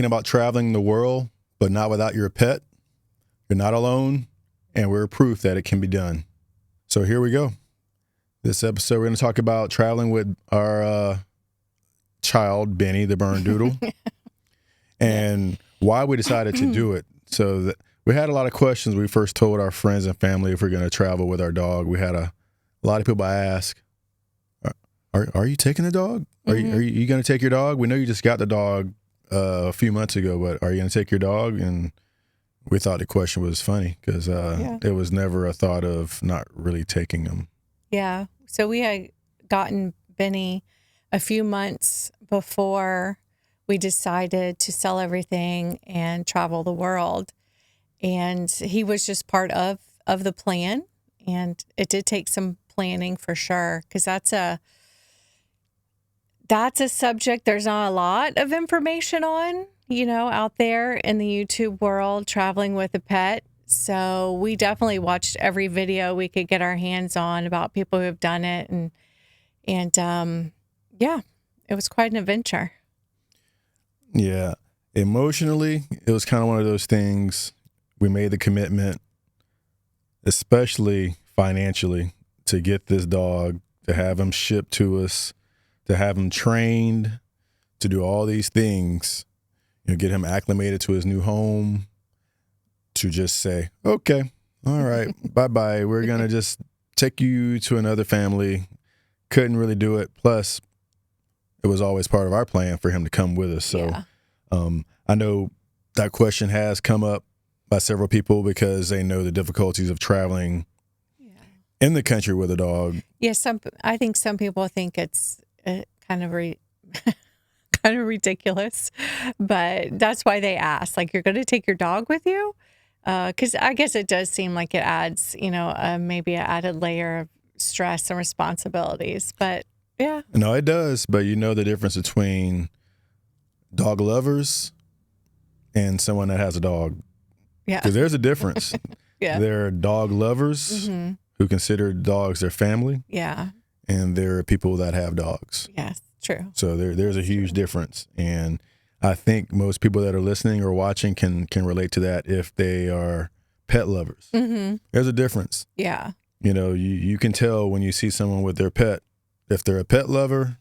thinking about traveling the world, but not without your pet? You're not alone, and we're proof that it can be done. So here we go. This episode, we're going to talk about traveling with our child, Bennie, the Bernedoodle, and why we decided to do it. So we had a lot of questions when we first told our friends and family if we're going to travel with our dog. We had a lot of people ask, are you taking the dog? Are you going to take your dog? We know you just got the dog a few months ago, but are you going to take your dog? And we thought the question was funny because there was never a thought of not really taking him. Yeah. So we had gotten Bennie a few months before we decided to sell everything and travel the world. And he was just part of the plan. And it did take some planning for sure, because that's a subject there's not a lot of information on, out there in the YouTube world, traveling with a pet. So we definitely watched every video we could get our hands on about people who have done it. And yeah, it was quite an adventure. Yeah. Emotionally, it was kind of one of those things. We made the commitment, especially financially, to get this dog, to have him shipped to us, to have him trained, to do all these things, get him acclimated to his new home, to just say, okay, all right, bye-bye. We're going to just take you to another family. Couldn't really do it. Plus, it was always part of our plan for him to come with us. So I know that question has come up by several people because they know the difficulties of traveling in the country with a dog. Yeah, I think some people think it's kind of ridiculous, but that's why they ask, like, you're going to take your dog with you? Because I guess it does seem like it adds, maybe an added layer of stress and responsibilities. But yeah. No, it does. But you know the difference between dog lovers and someone that has a dog. Yeah. Because there's a difference. Yeah. There are dog lovers who consider dogs their family. Yeah. And there are people that have dogs. Yes, true. So there's a huge difference. And I think most people that are listening or watching can relate to that if they are pet lovers. Mm-hmm. There's a difference. Yeah. You can tell when you see someone with their pet, if they're a pet lover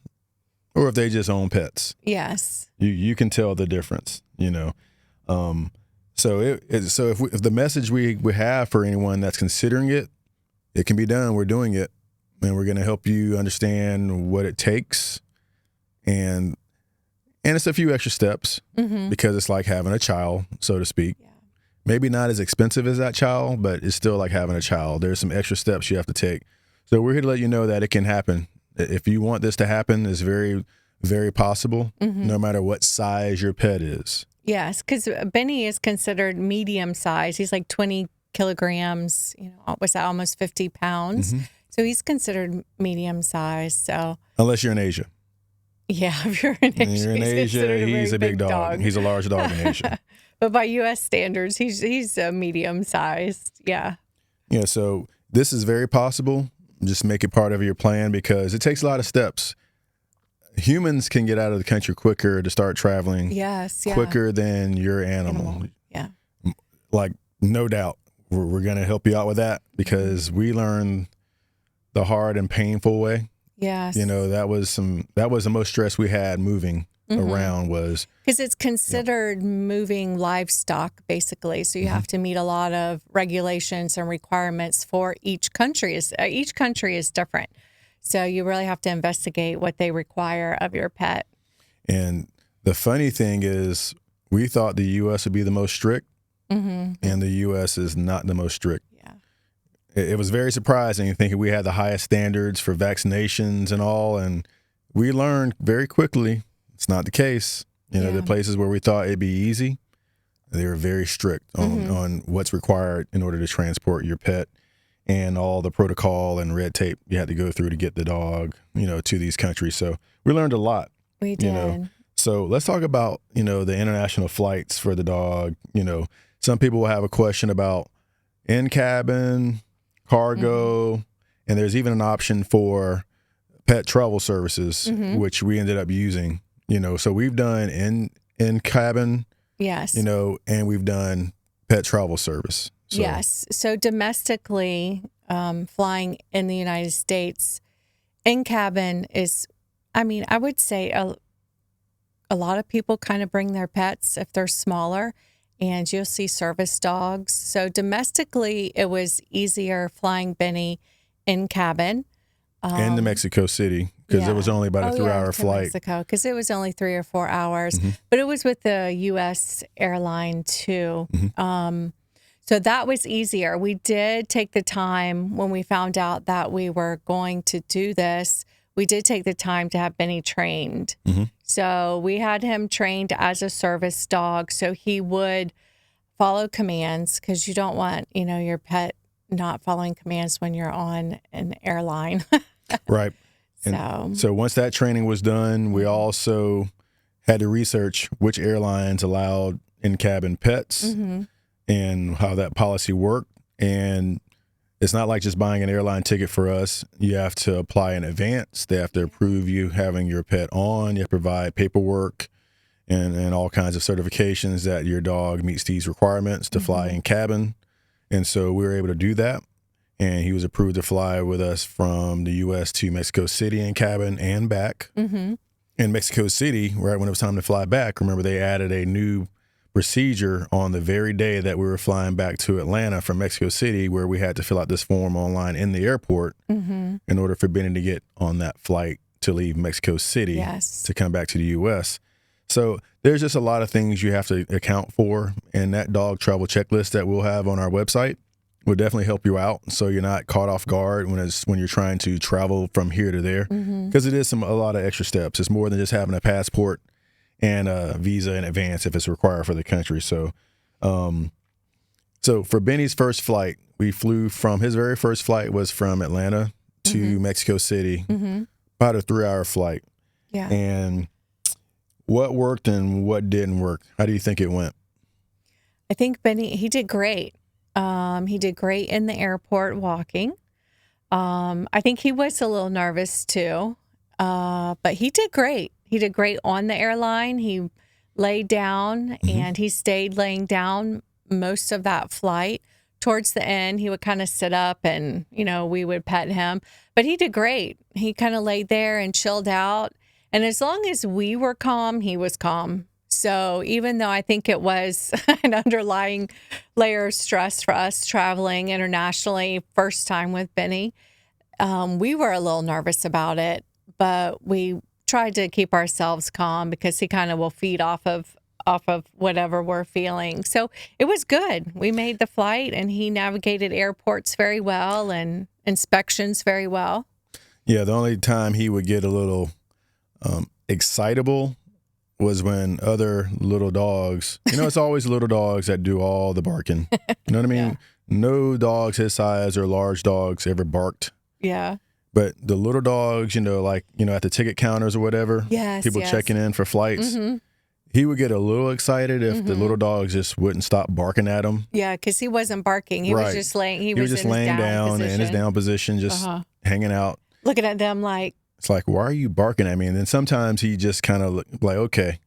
or if they just own pets. Yes. You can tell the difference, So if the message we have for anyone that's considering it, it can be done. We're doing it, and we're going to help you understand what it takes, and it's a few extra steps because it's like having a child, so to speak. Yeah. Maybe not as expensive as that child, but it's still like having a child. There's some extra steps you have to take. So we're here to let you know that it can happen. If you want this to happen, it's very, very possible, no matter what size your pet is. Yes, because Bennie is considered medium size. He's like 20 kilograms, what's that, almost 50 pounds. So he's considered medium size. So unless you're in Asia. Yeah, if you're in Asia, he's a big dog. He's a large dog in Asia. But by U.S. standards, he's a medium sized. Yeah. Yeah. So this is very possible. Just make it part of your plan because it takes a lot of steps. Humans can get out of the country quicker to start traveling. Yes. Yeah. Quicker than your animal. Yeah. Like, no doubt. We're going to help you out with that because we learned the hard and painful way. Yes. That was the most stress we had moving around was. Because it's considered moving livestock, basically. So you have to meet a lot of regulations and requirements for each country. Each country is different. So you really have to investigate what they require of your pet. And the funny thing is we thought the U.S. would be the most strict, and the U.S. is not the most strict. It was very surprising thinking we had the highest standards for vaccinations and all. And we learned very quickly it's not the case. The places where we thought it'd be easy, they were very strict on what's required in order to transport your pet and all the protocol and red tape you had to go through to get the dog, to these countries. So we learned a lot. We did. So let's talk about, the international flights for the dog. Some people will have a question about in-cabin, cargo, and there's even an option for pet travel services, which we ended up using. So we've done in cabin, Yes. and we've done pet travel service. So, Yes. So domestically, flying in the United States in cabin is, I would say a lot of people kind of bring their pets if they're smaller, and you'll see service dogs. So domestically, it was easier flying Benny in cabin. and to Mexico City, because it was only about a 3-hour to flight. Mexico, because it was only 3 or 4 hours, Mm-hmm. but it was with the U.S. airline too. Mm-hmm. So that was easier. We did take the time when we found out that we were going to do this. We did take the time to have Benny trained. Mm-hmm. So we had him trained as a service dog, so he would follow commands, because you don't want, your pet not following commands when you're on an airline. Right. And so once that training was done, we also had to research which airlines allowed in-cabin pets and how that policy worked. And it's not like just buying an airline ticket for us. You have to apply in advance. They have to approve you having your pet on. You have to provide paperwork and all kinds of certifications that your dog meets these requirements to fly in cabin. And so we were able to do that. And he was approved to fly with us from the U.S. to Mexico City in cabin and back. In Mexico City, right when it was time to fly back, remember they added a new procedure on the very day that we were flying back to Atlanta from Mexico City, where we had to fill out this form online in the airport in order for Benny to get on that flight to leave Mexico City to come back to the U.S. So there's just a lot of things you have to account for, and that dog travel checklist that we'll have on our website will definitely help you out, so you're not caught off guard when you're trying to travel from here to there, because it is a lot of extra steps. It's more than just having a passport and a visa in advance if it's required for the country. So, so for Benny's first flight, we flew from his very first flight was from Atlanta to Mexico City, about a 3-hour flight. Yeah. And what worked and what didn't work? How do you think it went? I think Benny, he did great. He did great in the airport walking. I think he was a little nervous too, but he did great. He did great on the airline. He laid down and he stayed laying down most of that flight. Towards the end, he would kind of sit up and, we would pet him, but he did great. He kind of laid there and chilled out. And as long as we were calm, he was calm. So even though I think it was an underlying layer of stress for us traveling internationally, first time with Benny, we were a little nervous about it, but we tried to keep ourselves calm, because he kind of will feed off of whatever we're feeling. So it was good. We made the flight, and he navigated airports very well and inspections very well. Yeah, the only time he would get a little excitable was when other little dogs, it's always little dogs that do all the barking. You know what I mean? Yeah. No dogs his size or large dogs ever barked. Yeah. But the little dogs, at the ticket counters or whatever, people checking in for flights, he would get a little excited if the little dogs just wouldn't stop barking at him. Yeah, because he wasn't barking. He was just laying. He was just laying down in his down position, just hanging out, looking at them like. It's like, why are you barking at me? And then sometimes he just kind of like, okay,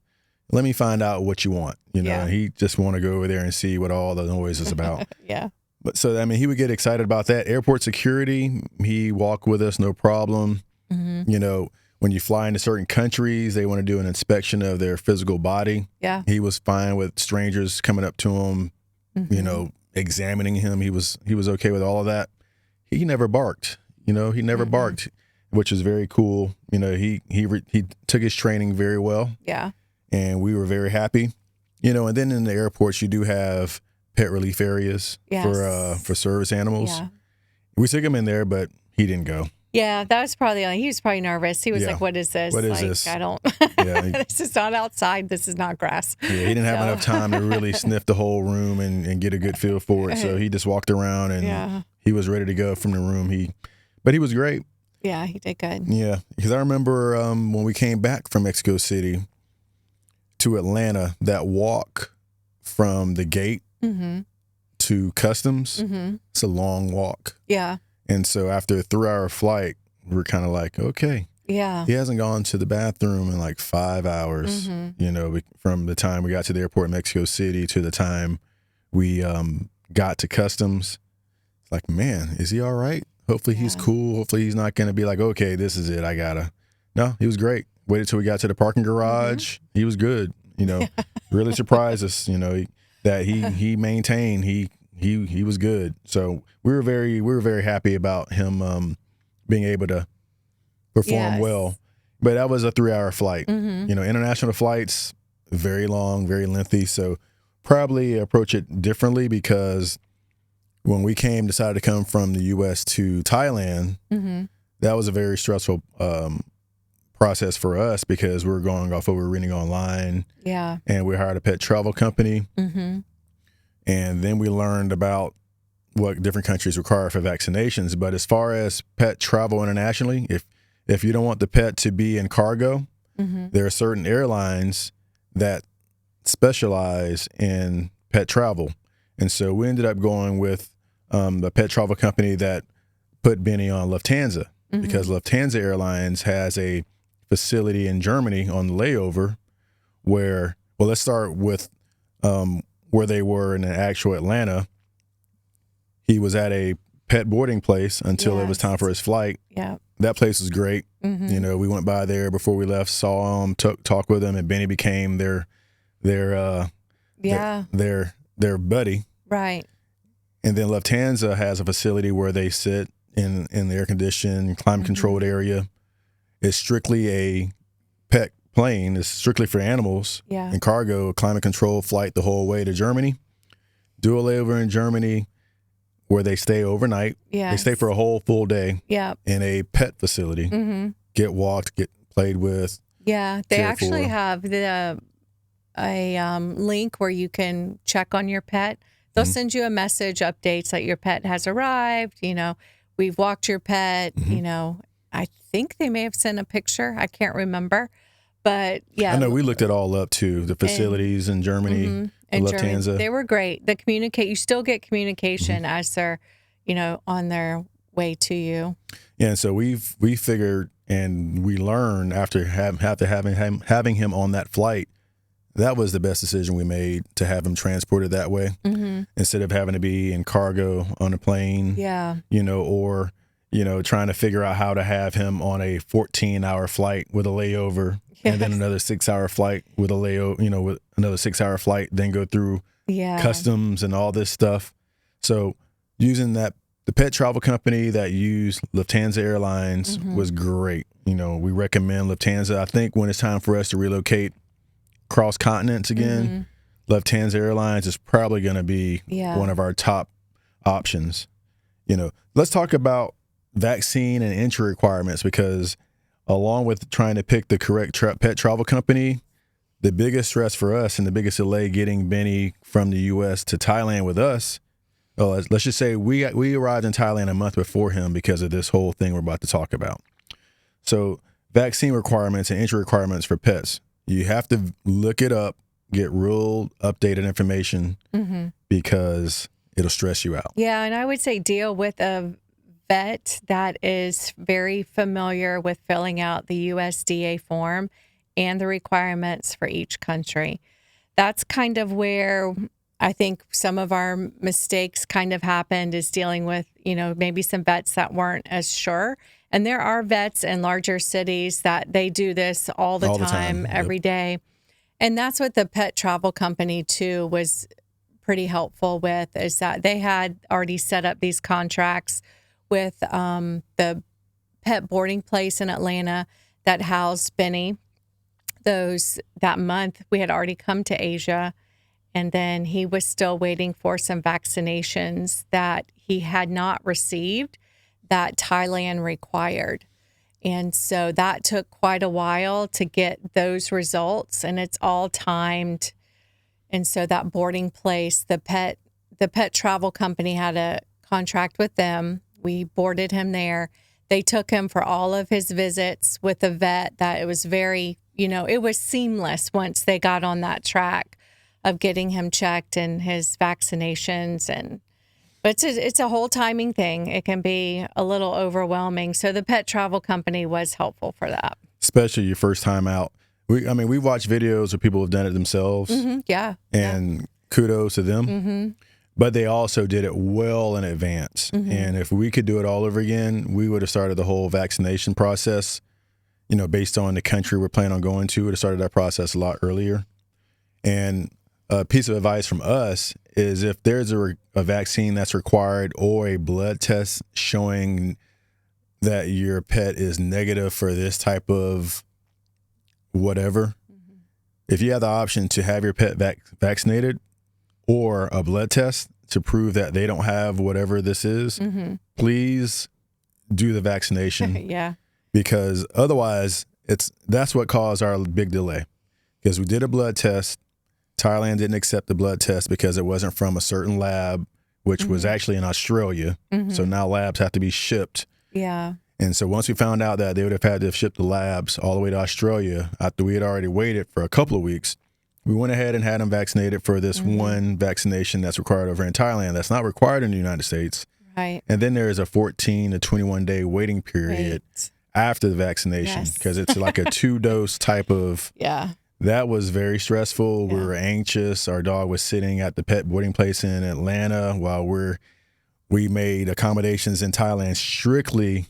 let me find out what you want. He just want to go over there and see what all the noise is about. Yeah. But so, he would get excited about that. Airport security, he walked with us, no problem. When you fly into certain countries, they want to do an inspection of their physical body. Yeah. He was fine with strangers coming up to him, examining him. He was okay with all of that. He never barked. He never barked, which is very cool. He took his training very well. Yeah. And we were very happy. And then in the airports, you do have pet relief areas for service animals. Yeah. We took him in there, but he didn't go. Yeah, that was probably, he was probably nervous. He was like, what is this? What is this? I don't, this is not outside. This is not grass. Yeah, he didn't have enough time to really sniff the whole room and get a good feel for it. So he just walked around and he was ready to go from the room. But he was great. Yeah, he did good. Yeah, because I remember when we came back from Mexico City to Atlanta, that walk from the gate to customs, it's a long walk. Yeah. And so after a 3-hour flight, we're kind of like, okay. Yeah. He hasn't gone to the bathroom in like 5 hours, from the time we got to the airport in Mexico City to the time we got to customs. It's like, man, is he all right? Hopefully he's cool. Hopefully he's not going to be like, okay, this is it. No, he was great. Waited till we got to the parking garage. He was good. Really surprised us, that he maintained, he was good. So we were very happy about him being able to perform well. But that was a 3-hour flight. International flights, very long, very lengthy. So probably approach it differently, because when we decided to come from the U.S. to Thailand, that was a very stressful process for us, because we were going off what we were reading online. Yeah. And we hired a pet travel company. And then we learned about what different countries require for vaccinations. But as far as pet travel internationally, if you don't want the pet to be in cargo, there are certain airlines that specialize in pet travel. And so we ended up going with a pet travel company that put Benny on Lufthansa, because Lufthansa Airlines has a facility in Germany on the layover where, well, let's start with where they were in the actual Atlanta. He was at a pet boarding place until it was time for his flight. Yeah. That place was great. We went by there before we left, saw him, talked with him, and Benny became their buddy. Right. And then Lufthansa has a facility where they sit in the air-conditioned, climate-controlled area. It's strictly a pet plane. It's strictly for animals and cargo, a climate-controlled flight the whole way to Germany. Do a layover in Germany where they stay overnight. They stay for a whole full day in a pet facility. Get walked, get played with. Yeah, they actually have a link where you can check on your pet. They'll send you a message, updates that your pet has arrived. We've walked your pet. I think they may have sent a picture. I can't remember. But yeah. I know we looked it all up too, the facilities in Germany, and Lufthansa. Germany, they were great. You still get communication as they're, on their way to you. Yeah, and so we figured and we learned after having him on that flight, that was the best decision we made, to have him transported that way instead of having to be in cargo on a plane. Yeah. Or trying to figure out how to have him on a 14-hour flight with a layover, and then another 6-hour flight with a layover, with another 6-hour flight, then go through customs and all this stuff. So using the pet travel company that used Lufthansa Airlines was great. We recommend Lufthansa. I think when it's time for us to relocate cross continents again, Lufthansa Airlines is probably going to be one of our top options. Let's talk about vaccine and entry requirements, because along with trying to pick the correct pet travel company, the biggest stress for us and the biggest delay getting Benny from the U.S. to Thailand with us, let's just say we arrived in Thailand a month before him because of this whole thing we're about to talk about. So vaccine requirements and entry requirements for pets, you have to look it up, get real updated information, because it'll stress you out. Yeah, and I would say deal with a vet that is very familiar with filling out the USDA form and the requirements for each country. That's kind of where I think some of our mistakes kind of happened, is dealing with, maybe some vets that weren't as sure. And there are vets in larger cities that they do this all the time, every day. And that's what the pet travel company too was pretty helpful with, is that they had already set up these contracts with the pet boarding place in Atlanta that housed Benny. That month we had already come to Asia, and then he was still waiting for some vaccinations that he had not received that Thailand required. And so that took quite a while to get those results, and it's all timed. And so that boarding place, the pet travel company had a contract with them. We boarded him there. They took him for all of his visits with the vet. That it was very, it was seamless once they got on that track of getting him checked and his vaccinations. And But it's a whole timing thing. It can be a little overwhelming. So the pet travel company was helpful for that. Especially your first time out. We've watched videos where people have done it themselves. Yeah. And kudos to them. But they also did it well in advance. And if we could do it all over again, we would have started the whole vaccination process, based on the country we're planning on going to. We would have started that process a lot earlier. And a piece of advice from us is if there's a vaccine that's required or a blood test showing that your pet is negative for this type of whatever, if you have the option to have your pet vaccinated or a blood test to prove that they don't have whatever this is, please do the vaccination. Yeah. Because otherwise, that's what caused our big delay. Because we did a blood test. Thailand didn't accept the blood test because it wasn't from a certain lab, which was actually in Australia. So now labs have to be shipped. Yeah. And so once we found out that they would have had to ship the labs all the way to Australia after we had already waited for a couple of weeks, we went ahead and had them vaccinated for this one vaccination that's required over in Thailand that's not required in the United States. Right. And then there is a 14 to 21 day waiting period after the vaccination because it's like a 2-dose type of. Yeah. That was very stressful. We were anxious. Our dog was sitting at the pet boarding place in Atlanta while we made accommodations in Thailand strictly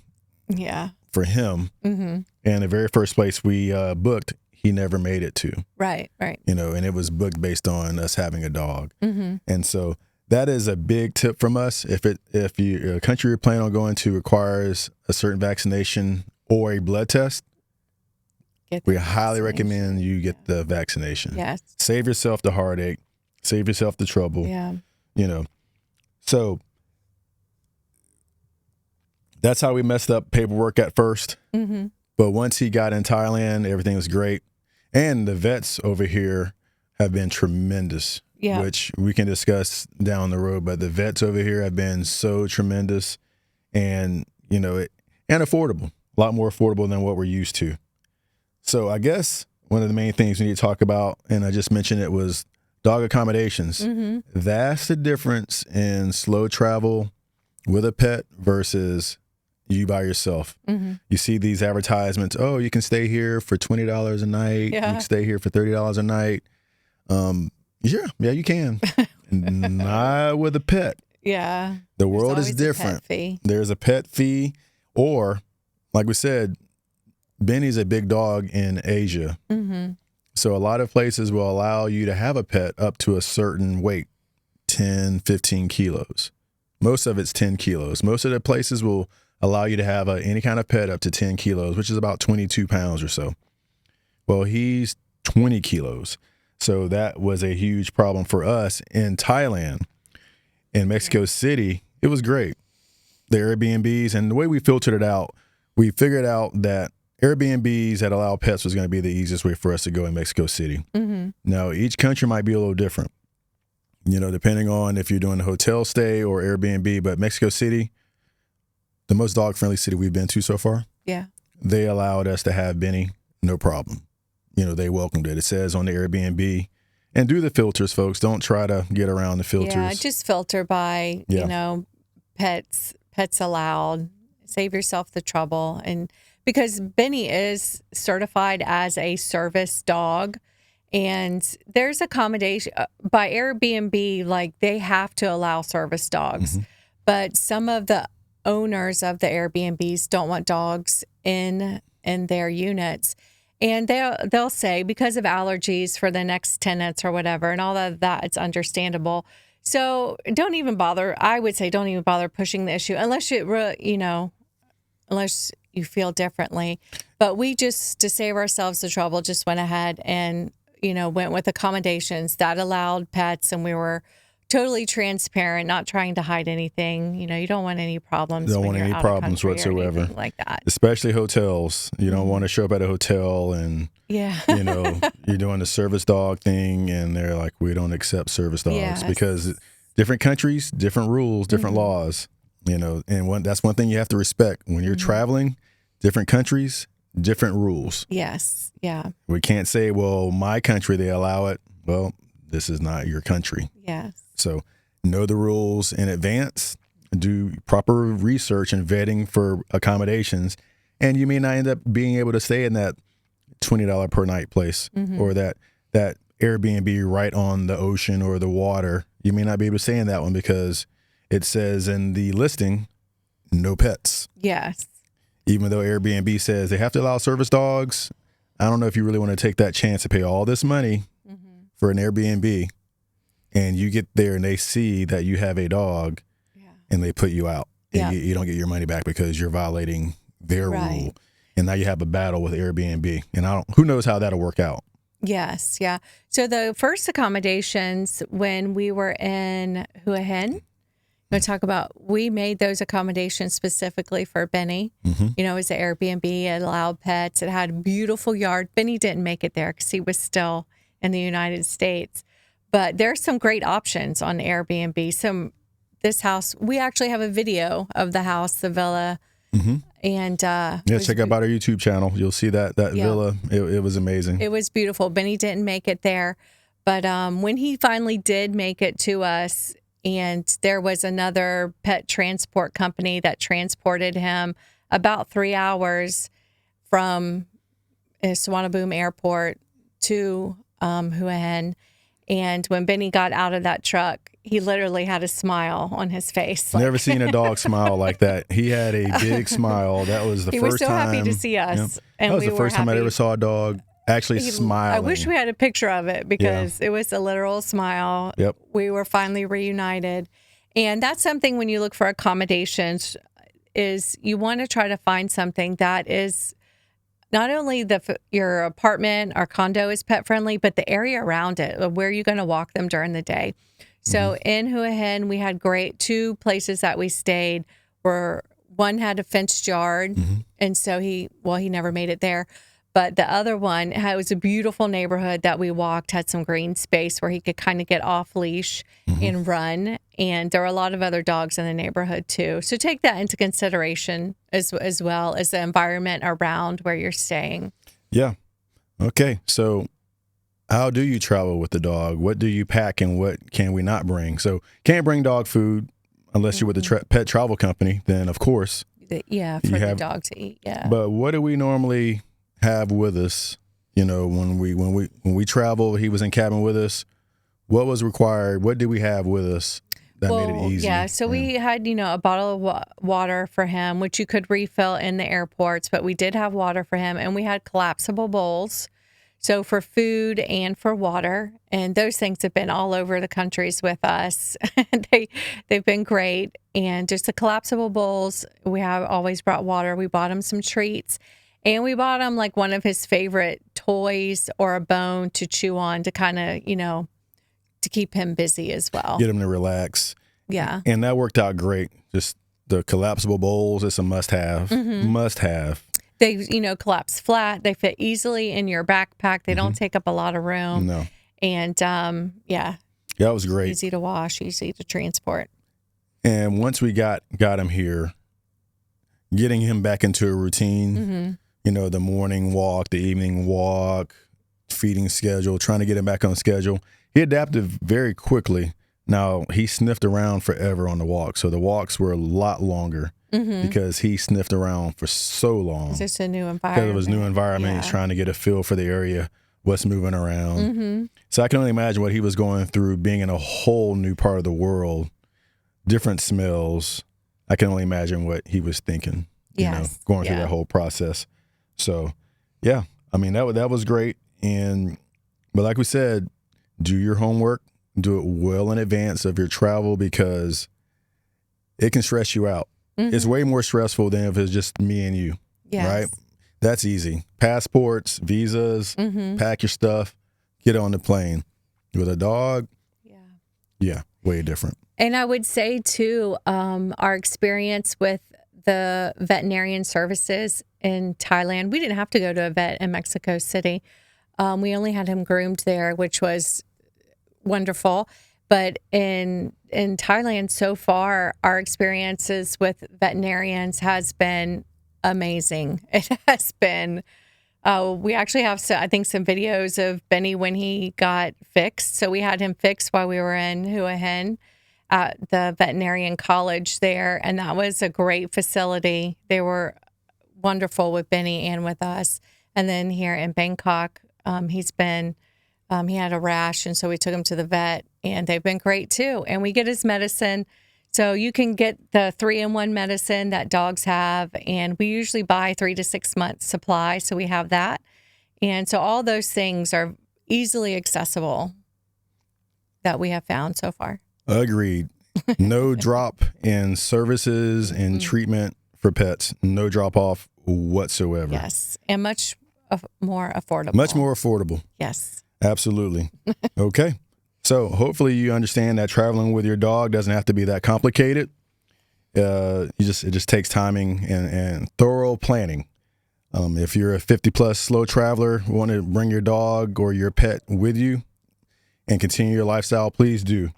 for him. And the very first place we booked, he never made it to. Right. And it was booked based on us having a dog. And so that is a big tip from us. If a country you're planning on going to requires a certain vaccination or a blood test, we highly recommend you get the vaccination. Yes. Save yourself the heartache. Save yourself the trouble. Yeah. So that's how we messed up paperwork at first. But once he got in Thailand, everything was great. And the vets over here have been tremendous, which we can discuss down the road. But the vets over here have been so tremendous and, and affordable, a lot more affordable than what we're used to. So I guess one of the main things we need to talk about, and I just mentioned it, was dog accommodations. That's the difference in slow travel with a pet versus you by yourself. You see these advertisements, oh, you can stay here for $20 a night. You can stay here for $30 a night. Yeah, you can. Not with a pet. Yeah. The world is different. There's a pet fee, or like we said, Benny's a big dog in Asia. So a lot of places will allow you to have a pet up to a certain weight, 10, 15 kilos. Most of it's 10 kilos. Most of the places will allow you to have any kind of pet up to 10 kilos, which is about 22 pounds or so. Well, he's 20 kilos. So that was a huge problem for us in Thailand. In Mexico City, it was great. The Airbnbs, and the way we filtered it out, we figured out that Airbnbs that allow pets was going to be the easiest way for us to go in Mexico City. Now, each country might be a little different, depending on if you're doing a hotel stay or Airbnb. But Mexico City, the most dog-friendly city we've been to so far, they allowed us to have Benny, no problem. They welcomed it. It says on the Airbnb, and do the filters, folks. Don't try to get around the filters. Yeah, just filter by, pets allowed. Save yourself the trouble. And because Benny is certified as a service dog, and there's accommodation by Airbnb, like they have to allow service dogs. But some of the owners of the Airbnbs don't want dogs in their units. And they'll say because of allergies for the next tenants or whatever, and all of that, it's understandable. So don't even bother. I would say don't even bother pushing the issue unless unless you feel differently. But we just, to save ourselves the trouble, just went ahead and, went with accommodations that allowed pets, and we were totally transparent, not trying to hide anything. You don't want any problems. Don't want any problems whatsoever, like that. Especially hotels. You don't want to show up at a hotel and you're doing the service dog thing, and they're like, we don't accept service dogs because different countries, different rules, different laws. And that's one thing you have to respect when you're traveling. Different countries, different rules. Yes. Yeah. We can't say, well, my country, they allow it. Well, this is not your country. Yes. So know the rules in advance, do proper research and vetting for accommodations, and you may not end up being able to stay in that $20 per night place or that Airbnb right on the ocean or the water. You may not be able to stay in that one because it says in the listing, no pets. Yes. Even though Airbnb says they have to allow service dogs, I don't know if you really want to take that chance to pay all this money for an Airbnb and you get there and they see that you have a dog and they put you out. And you don't get your money back because you're violating their rule. And now you have a battle with Airbnb. And who knows how that'll work out. Yes. Yeah. So the first accommodations when we were in Hua Hin, we talk about, we made those accommodations specifically for Benny. You know, it was an Airbnb, it allowed pets, it had a beautiful yard. Benny didn't make it there because he was still in the United States. But there's some great options on Airbnb. This house, we actually have a video of the house, the villa. And check out our YouTube channel. You'll see that villa. It was amazing. It was beautiful. Benny didn't make it there. But when he finally did make it to us, and there was another pet transport company that transported him about 3 hours from Suvarnabhumi Airport to Hua Hin. And when Benny got out of that truck, he literally had a smile on his face. Never seen a dog smile like that. He had a big smile. That was the first time. He was so happy to see us. And that was the first time I ever saw a dog actually smiling. I wish we had a picture of it because it was a literal smile. Yep. We were finally reunited. And that's something when you look for accommodations is you want to try to find something that is not only your apartment or condo is pet friendly, but the area around it, where you're going to walk them during the day. So in Hua Hin, we had two places that we stayed where one had a fenced yard. And so he never made it there. But the other one was a beautiful neighborhood that we walked, had some green space where he could kind of get off leash and run. And there were a lot of other dogs in the neighborhood too. So take that into consideration as well as the environment around where you're staying. Yeah. Okay. So how do you travel with the dog? What do you pack and what can we not bring? So can't bring dog food unless you're with a pet travel company. Then of course. Yeah. For the dog to eat. Yeah. But what do we normally have with us? You know, when we travel, he was in cabin with us. What was required? What did we have with us that made it easy? Yeah, so we had, a bottle of water for him, which you could refill in the airports, but we did have water for him, and we had collapsible bowls. So for food and for water, and those things have been all over the countries with us. They've been great. And just the collapsible bowls, we have always brought water. We bought him some treats. And we bought him like one of his favorite toys or a bone to chew on to kind of, to keep him busy as well. Get him to relax. Yeah. And that worked out great. Just the collapsible bowls, it's a must-have. Must-have. They, collapse flat. They fit easily in your backpack. They don't take up a lot of room. No. And, yeah. That was great. Easy to wash, easy to transport. And once we got him here, getting him back into a routine, the morning walk, the evening walk, feeding schedule, trying to get him back on schedule. He adapted very quickly. Now, he sniffed around forever on the walk. So the walks were a lot longer because he sniffed around for so long. It's just a new environment. Because it was a new environment. He's trying to get a feel for the area, what's moving around. So I can only imagine what he was going through being in a whole new part of the world, different smells. I can only imagine what he was thinking, going through that whole process. So, yeah, I mean, that was great. But like we said, do your homework, do it well in advance of your travel because it can stress you out. It's way more stressful than if it's just me and you, right? That's easy. Passports, visas, pack your stuff, get on the plane. With a dog, way different. And I would say, too, our experience with the veterinarian services in Thailand, we didn't have to go to a vet in Mexico City. We only had him groomed there, which was wonderful. But in Thailand so far, our experiences with veterinarians has been amazing. It has been, we actually have, I think, some videos of Benny when he got fixed. So we had him fixed while we were in Hua Hin at the veterinarian college there, and that was a great facility. They were wonderful with Benny and with us. And then here in Bangkok, he had a rash, and so we took him to the vet, and they've been great too. And we get his medicine. So you can get the 3-in-1 medicine that dogs have, and we usually buy 3 to 6 months supply, so we have that. And so all those things are easily accessible that we have found so far. Agreed. No drop in services and treatment for pets. No drop off whatsoever. Yes, and much more affordable. Much more affordable. Yes. Absolutely. Okay. So hopefully you understand that traveling with your dog doesn't have to be that complicated. It just takes timing and thorough planning. If you're a 50+ slow traveler, want to bring your dog or your pet with you and continue your lifestyle, please do.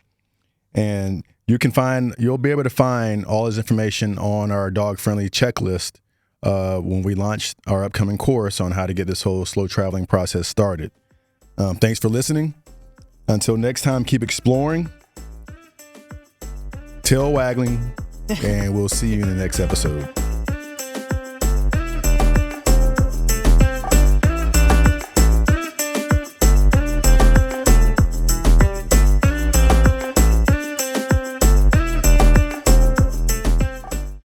And you'll be able to find all this information on our dog-friendly checklist when we launch our upcoming course on how to get this whole slow traveling process started. Thanks for listening. Until next time, keep exploring, tail waggling, and we'll see you in the next episode.